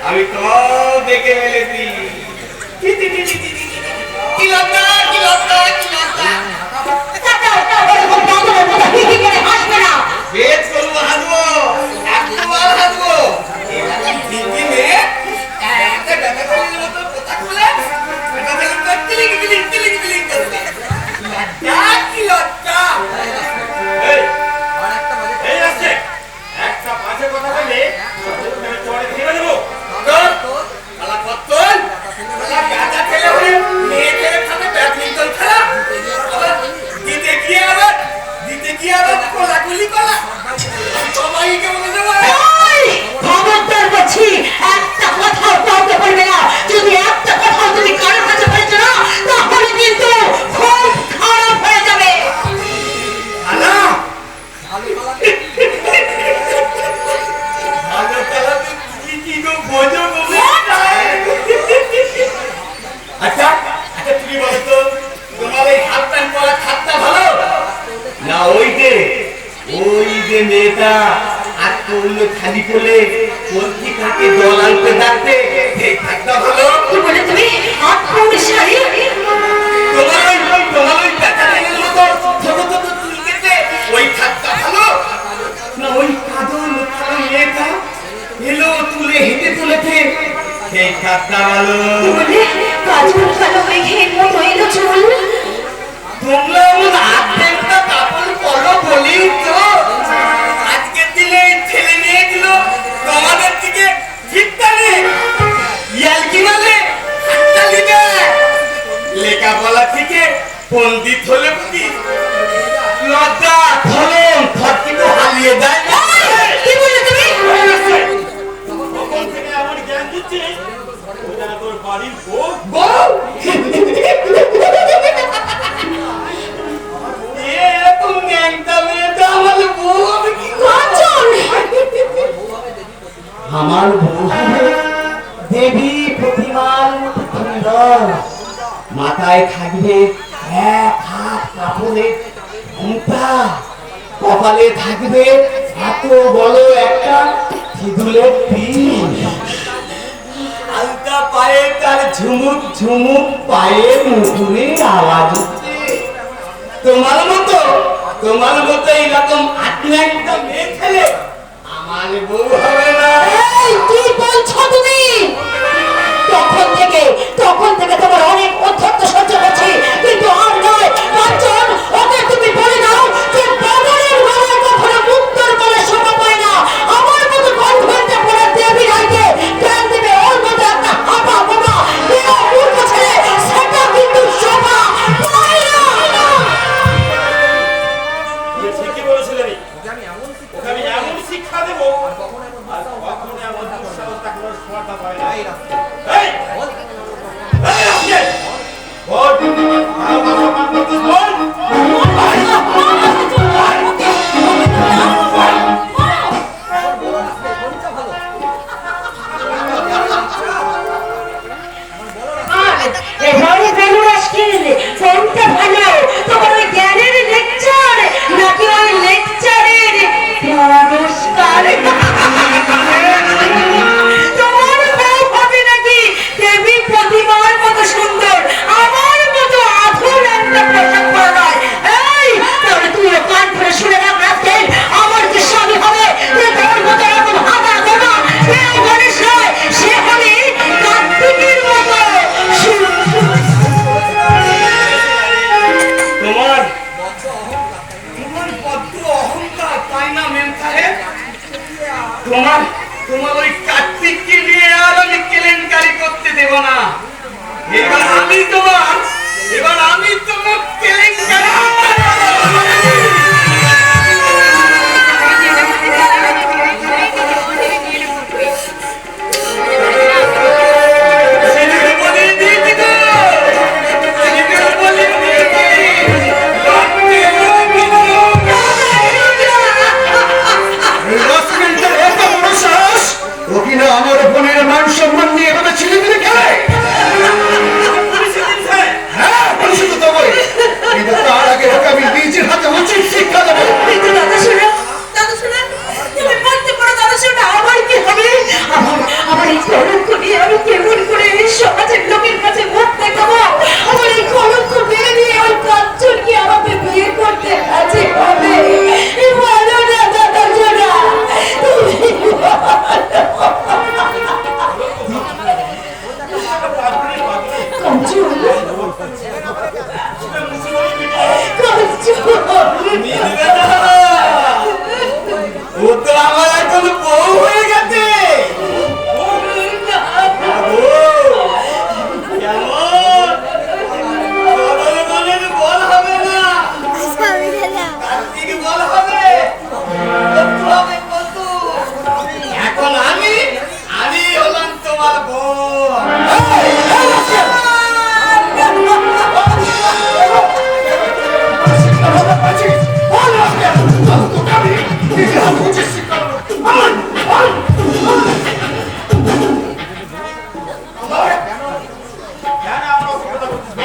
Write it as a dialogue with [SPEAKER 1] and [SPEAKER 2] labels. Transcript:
[SPEAKER 1] আমি তো দেখে ফেলেছি। কি লজ্জা, কি লজ্জা, কি লজ্জা। বেশ করবো, হাসবো, একবার হাসবো। ঠিকই মেয়ে একটা ব্যথা করলে মতো কথা বলে ব্যথা দিলাম তো টিলিং টিলিং টিলিং টিলিং করতে। লজ্জা, কি লজ্জা। এই আসছে একটা পাশে কথা বলে চড়ে ফেলে দেবো। আলা কত্তল আলা গাঁজা খেলে হলে মেয়ে খেলে খাবে ব্যাডমিন্টন খেলা দিতে গিয়ে আবার কোলাকুলি করা সবাইকে বলে দেবো।
[SPEAKER 2] খবরদার বলছি, একটা কথাও কাউকে বলবে না। যদি একটা কথাও তুমি কারোর কাছে বলছো না, তাহলে কিন্তু খুব খারাপ হয়ে যাবে।
[SPEAKER 1] আচ্ছা তুমি বলো তো, তোমার এই হাত প্যান্ট পরা খাতটা ভালো না ওই যে মেয়েটা আর করলে খালি করলে কোনটি কাকে জল আনতে ডাকতে এই খাতটা ভালো?
[SPEAKER 2] কি বলে তুমি? হাত পরে শাড়ি
[SPEAKER 1] তোমার ওই ব্যথা লেগের মতো ছোট ছোট চুল কেটে ওই খাতটা ভালো না ওই কাজল মেয়েটা এলো তুলে হেঁটে চলেছে সেই খাতটা ভালো?
[SPEAKER 2] বলে কাজল কালো মেঘের মতো এলো চুল।
[SPEAKER 1] তোমরা এমন আধেকটা কাপড় পরো বলেই তো আজকের দিনে ছেলে মেয়েগুলো তোমাদের দিকে ঠিকটা নেই ইয়ালকি বলে হাততালি দেয়। লেখাপড়া থেকে পণ্ডিত হলে বুঝি লজ্জা ধরন ফটকিতে হারিয়ে দেয় না।
[SPEAKER 2] কি বলে তুমি?
[SPEAKER 1] তখন থেকে আমার জ্ঞান দিচ্ছে ওটা তোর বাড়ির বউ। আমার বউ দেবী প্রতিমার মতো সুন্দর, মাথায় থাকবে এক হাত কাপড়ের ঘুমটা, কপালে থাকবে এত বড় একটা সিঁদুরের পিন, আলতা পায়ে তার ঝুমুক ঝুমুক পায়ের মুঠুরের আওয়াজ হচ্ছে। তোমার মতো এইরকম আটটা মেয়ে ছেলে আমার বউ হবে না।
[SPEAKER 2] কি বলছো তুমি? তখন থেকে তোমার অনেক অধ্যত্ত সহ্য করছি, কিন্তু আর নয়। কাঞ্চন, ওকে তুমি বলে দাও যে বাবারের গলায় কখনো মুক্তর গলা শোভা পায় না। আমার মতো কনভেন্টে পড়া দেবী রাইকে জ্ঞান দেবে ওর মতো একটা হাঁপা বাবা মূর্খ ছেলে, সেটা কিন্তু শোভা পায় না।
[SPEAKER 1] ঠিকই বলেছিলেন, ওকে আমি এমন শিক্ষা দেবো আর কখনো এমন দুঃসাহস দেখানোর ক্ষমতা পায় না। তোমার ওই কার্তিককে নিয়ে আর আমি কেলেঙ্কারি করতে দেব না। এবার আমি তোমার কেলেঙ্কারি আমার বোনের মান সম্মান নিয়ে এভাবে ছেলে মেয়ে খেলায়। হ্যাঁ, পরিচিত তো বই, কিন্তু তার আগে ওকে আমি নিজের হাতে উচিত শিক্ষা দেবো।
[SPEAKER 2] দাদা শোনো, তুমি বলতে পারো দাদা শোনো, আমার কি হবে? আমার এই
[SPEAKER 1] অসুবিধা করছিস